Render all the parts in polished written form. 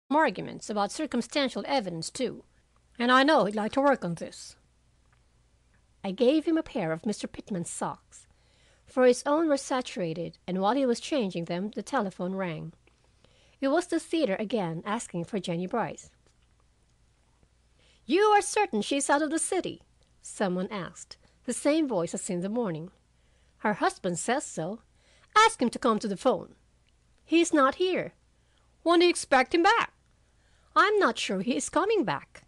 arguments about circumstantial evidence, too, and I know he'd like to work on this." I gave him a pair of Mr. Pitman's socks, for his own were saturated, and while he was changing them the telephone rang. It was the theater again, asking for Jennie Brice. "You are certain she's out of the city?" someone asked, the same voice as in the morning. "Her husband says so. Ask him to come to the phone." "He's not here." "When do you expect him back?" "I'm not sure he is coming back."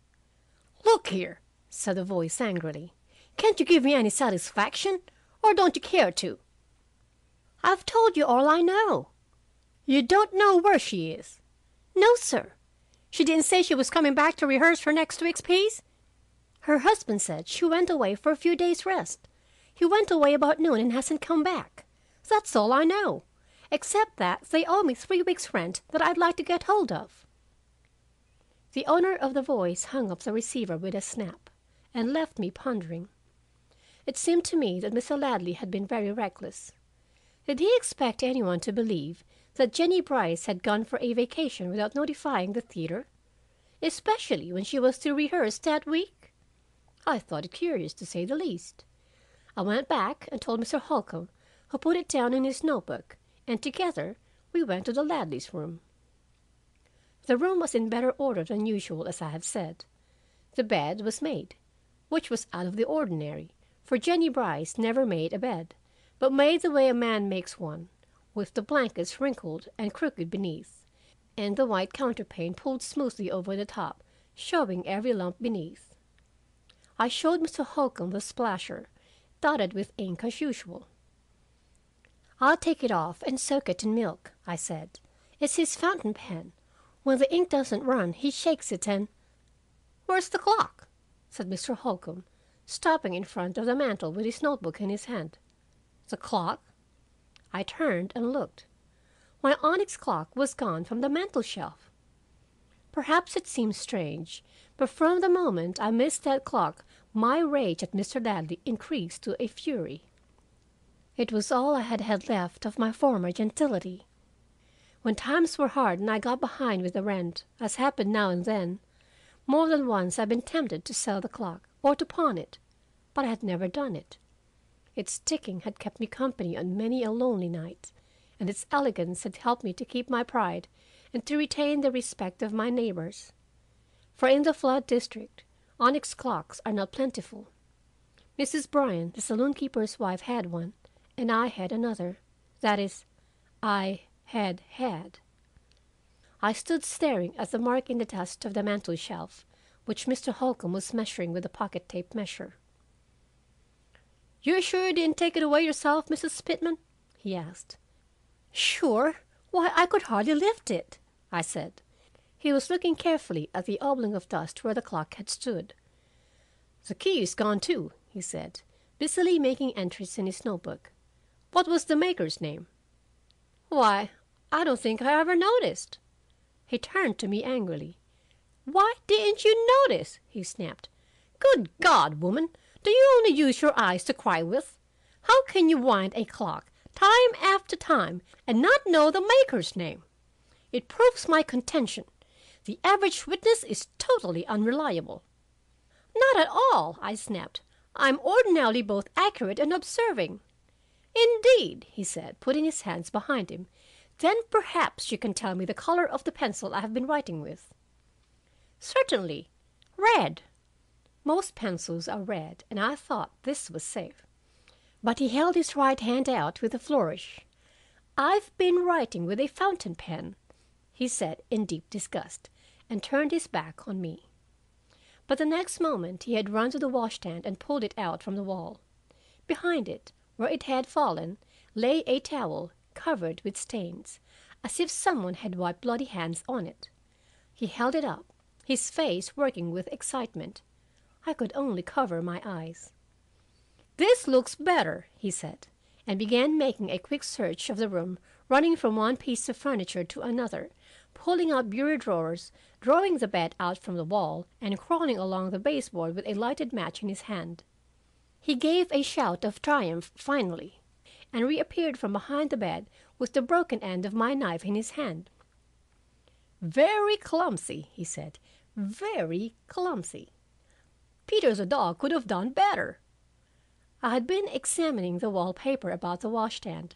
"Look here," said the voice angrily. "Can't you give me any satisfaction, or don't you care to?" "I've told you all I know." "You don't know where she is?" "No, sir." "She didn't say she was coming back to rehearse for next week's piece?" "Her husband said she went away for a few days' rest. He went away about noon and hasn't come back. That's all I know, except that they owe me 3 weeks' rent that I'd like to get hold of." The owner of the voice hung up the receiver with a snap, and left me pondering. It seemed to me that Mr. Ladley had been very reckless. Did he expect anyone to believe that Jennie Brice had gone for a vacation without notifying the theater, especially when she was to rehearse that week? I thought it curious, to say the least. I went back and told Mr. Holcombe, who put it down in his notebook, and together we went to the Ladleys' room. The room was in better order than usual, as I have said. The bed was made, which was out of the ordinary, for Jennie Brice never made a bed, but made the way a man makes one, with the blankets wrinkled and crooked beneath, and the white counterpane pulled smoothly over the top, showing every lump beneath. I showed Mr. Holcombe the splasher, dotted with ink as usual. "I'll take it off and soak it in milk," I said. "It's his fountain pen. When the ink doesn't run, he shakes it and—" "Where's the clock?" said Mr. Holcombe, stopping in front of the mantel with his notebook in his hand. "The clock?" I turned and looked. My onyx clock was gone from the mantel shelf. Perhaps it seems strange, but from the moment I missed that clock my rage at Mr. Ladley increased to a fury. It was all I had left of my former gentility. When times were hard and I got behind with the rent, as happened now and then, more than once I've been tempted to sell the clock or to pawn it, but I had never done it. Its ticking had kept me company on many a lonely night, and its elegance had helped me to keep my pride and to retain the respect of my neighbors. For in the flood district, onyx clocks are not plentiful. Mrs. Bryan, the saloon keeper's wife, had one, and I had another. That is, I had. I stood staring at the mark in the dust of the mantel shelf, which Mr. Holcombe was measuring with a pocket tape measure. "You're sure you didn't take it away yourself, Mrs. Pitman?" he asked. "Sure? Why, I could hardly lift it," I said. He was looking carefully at the oblong of dust where the clock had stood. "The key is gone, too," he said, busily making entries in his notebook. "What was the maker's name?" "Why, I don't think I ever noticed." He turned to me angrily. "Why didn't you notice?" he snapped. "Good God, woman, do you only use your eyes to cry with? How can you wind a clock time after time and not know the maker's name? It proves my contention. The average witness is totally unreliable." "Not at all," I snapped. "I'm ordinarily both accurate and observing." "Indeed," he said, putting his hands behind him. "Then perhaps you can tell me the color of the pencil I have been writing with." "Certainly. Red." Most pencils are red, and I thought this was safe. But he held his right hand out with a flourish. "I've been writing with a fountain pen," he said in deep disgust, and turned his back on me. But the next moment he had run to the washstand and pulled it out from the wall. Behind it, where it had fallen, lay a towel covered with stains, as if someone had wiped bloody hands on it. He held it up, his face working with excitement. I could only cover my eyes. "This looks better," he said, and began making a quick search of the room, running from one piece of furniture to another, pulling out bureau drawers, drawing the bed out from the wall, and crawling along the baseboard with a lighted match in his hand. He gave a shout of triumph finally, and reappeared from behind the bed with the broken end of my knife in his hand. "Very clumsy," he said. "Very clumsy. Peter the dog could have done better." I had been examining the wall paper about the washstand.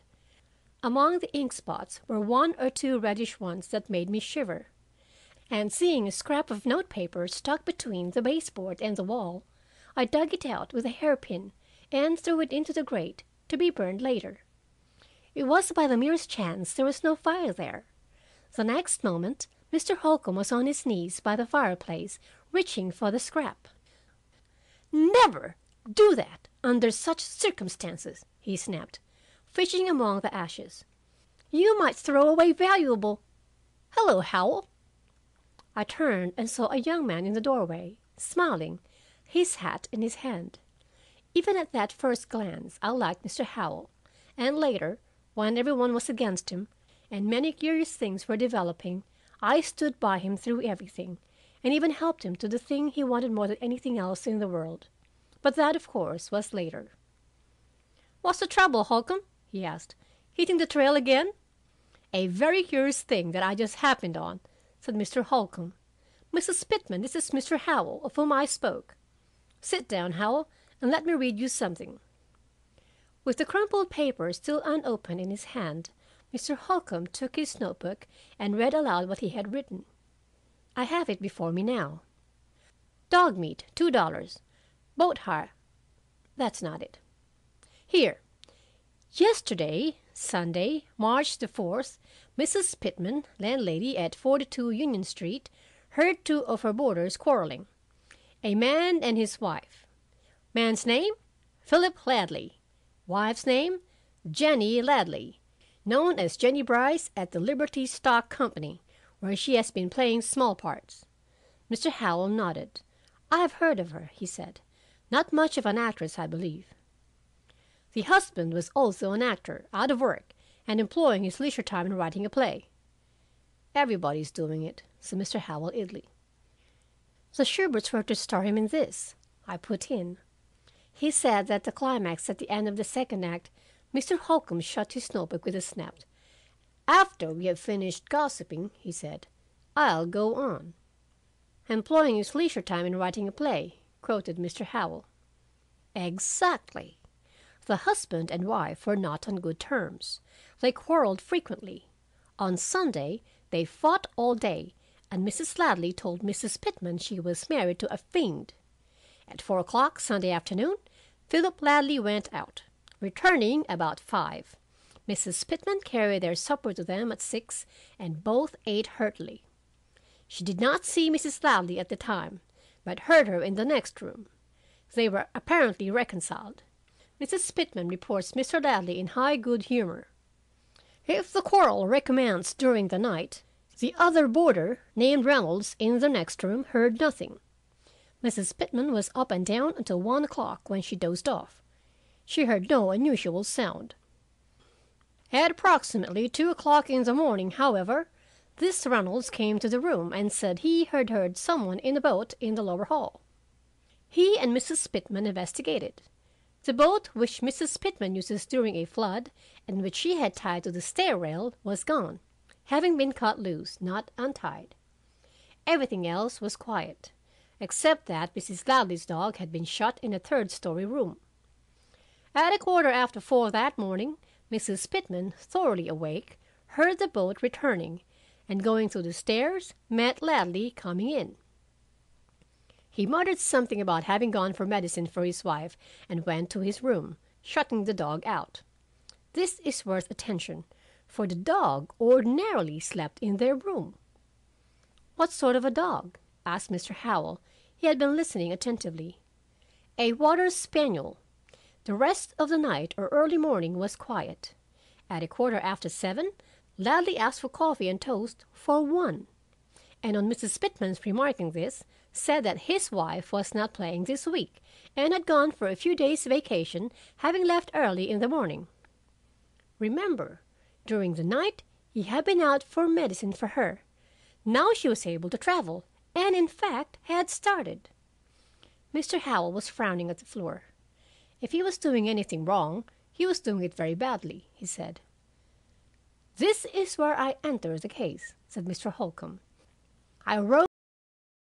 Among the ink spots were one or two reddish ones that made me shiver. And seeing a scrap of note paper stuck between the baseboard and the wall, I dug it out with a hairpin and threw it into the grate to be burned later. It was by the merest chance there was no fire there. The next moment, Mr. Holcombe was on his knees by the fireplace, reaching for the scrap. "Never do that under such circumstances," he snapped, fishing among the ashes. "You might throw away valuable. Hello, Howell." I turned and saw a young man in the doorway, smiling, his hat in his hand. Even at that first glance I liked Mr. Howell, and later, when everyone was against him and many curious things were developing, I stood by him through everything, and even helped him to the thing he wanted more than anything else in the world. But that, of course, was later. "What's the trouble, Holcombe?" he asked. "Hitting the trail again?" "A very curious thing that I just happened on," said Mr. Holcombe. "Mrs. Pitman, this is Mr. Howell, of whom I spoke. Sit down, Howell, and let me read you something." With the crumpled paper still unopened in his hand, Mr. Holcombe took his notebook and read aloud what he had written. I have it before me now. "Dog meat, $2. Boat hire." That's not it. "Here. Yesterday, Sunday, March the 4th, Mrs. Pitman, landlady at 42 Union Street, heard two of her boarders quarreling. A man and his wife. Man's name, Philip Ladley. Wife's name, Jennie Ladley, known as Jennie Brice at the Liberty Stock Company, where she has been playing small parts." Mr. Howell nodded. "I have heard of her," he said. "Not much of an actress, I believe." "The husband was also an actor, out of work, and employing his leisure time in writing a play." "Everybody's doing it," said Mr. Howell idly. "The Shuberts were to star him in this," I put in. He said that the climax at the end of the second act. Mr. Holcombe shut his notebook with a snap. "After we have finished gossiping," he said, "I'll go on." "Employing his leisure time in writing a play," quoted Mr. Howell. "Exactly. The husband and wife were not on good terms. They quarreled frequently. On Sunday they fought all day, and Mrs. Ladley told Mrs. Pitman she was married to a fiend. At 4 o'clock Sunday afternoon, Philip Ladley went out, returning about 5. Mrs. Pitman carried their supper to them at 6, and both ate heartily. She did not see Mrs. Ladley at the time, but heard her in the next room. They were apparently reconciled. Mrs. Pitman reports Mr. Ladley in high good humor. If the quarrel recommenced during the night, the other boarder, named Reynolds, in the next room, heard nothing. Mrs. Pitman was up and down until 1 o'clock, when she dozed off. She heard no unusual sound. At approximately 2 o'clock in the morning, however, this Reynolds came to the room and said he had heard someone in a boat in the lower hall. He and Mrs. Pitman investigated. The boat which Mrs. Pitman uses during a flood, and which she had tied to the stair rail, was gone, having been cut loose, not untied. Everything else was quiet, except that Mrs. Ladley's dog had been shut in a third-story room. At 4:15 that morning, Mrs. Pitman, thoroughly awake, heard the boat returning, and going through the stairs, met Ladley coming in. He muttered something about having gone for medicine for his wife and went to his room, shutting the dog out. This is worth attention, for the dog ordinarily slept in their room. "What sort of a dog?" asked Mr. Howell. He had been listening attentively. "A water spaniel. The rest of the night or early morning was quiet. At 7:15, Ladley asked for coffee and toast for one, and on Mrs. Pitman's remarking this, said that his wife was not playing this week and had gone for a few days' vacation, having left early in the morning. Remember, during the night he had been out for medicine for her. Now she was able to travel, and in fact had started." Mr. Howell was frowning at the floor. If he was doing anything wrong, he was doing it very badly, he said. "This is where I enter the case," said Mr. Holcombe. I rose